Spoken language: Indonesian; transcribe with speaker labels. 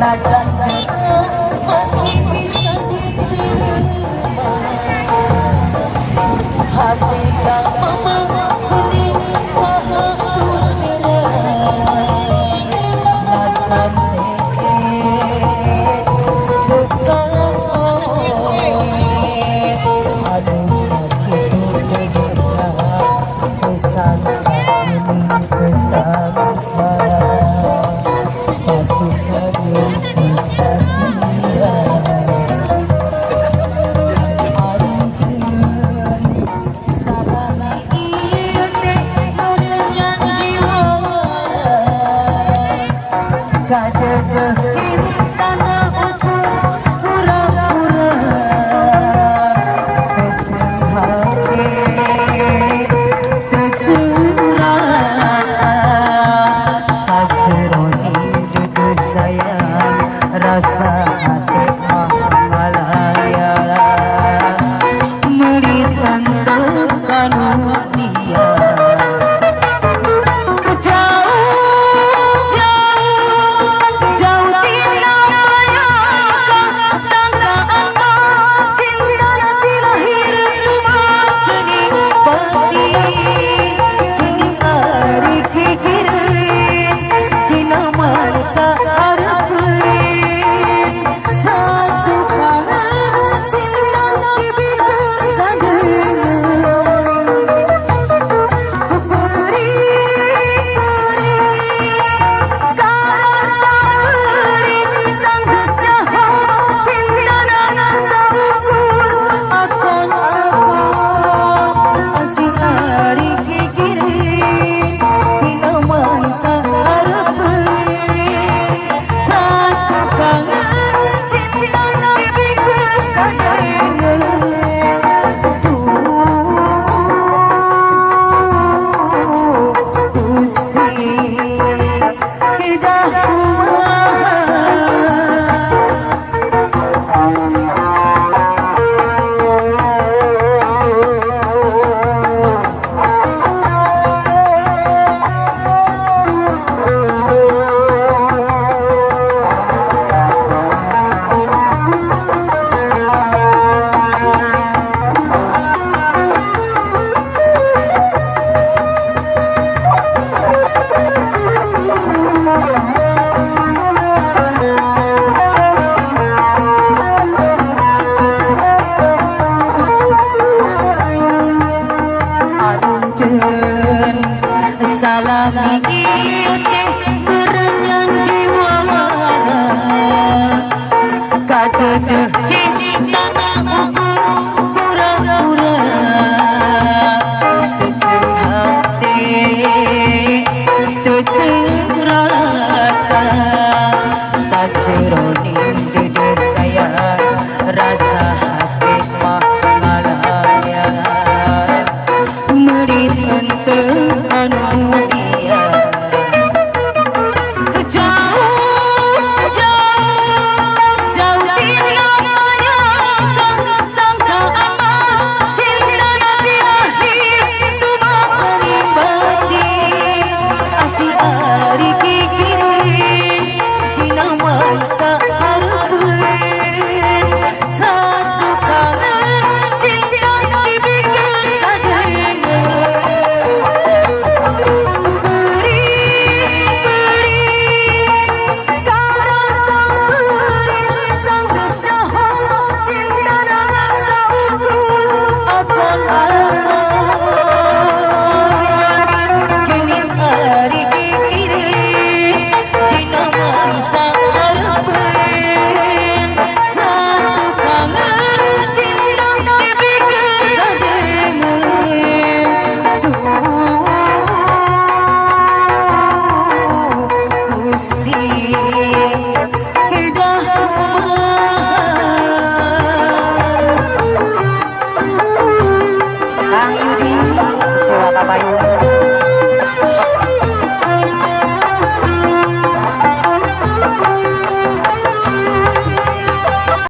Speaker 1: najan masih bisa diterima hati jalma kuning saha kuterai najan aduh sakit pesan pesan satu kali pesan dia anjun salah iya teh menyan jiwa kadeh cinta na ukur pura-pura kecil hati kecil rasa sajeroni judul sayang rasa hati malaya melihat tekan dia salam ieu teh berenang di wara kadeuh cinta na ukur pura-pura teu hati teu rasa sajeroni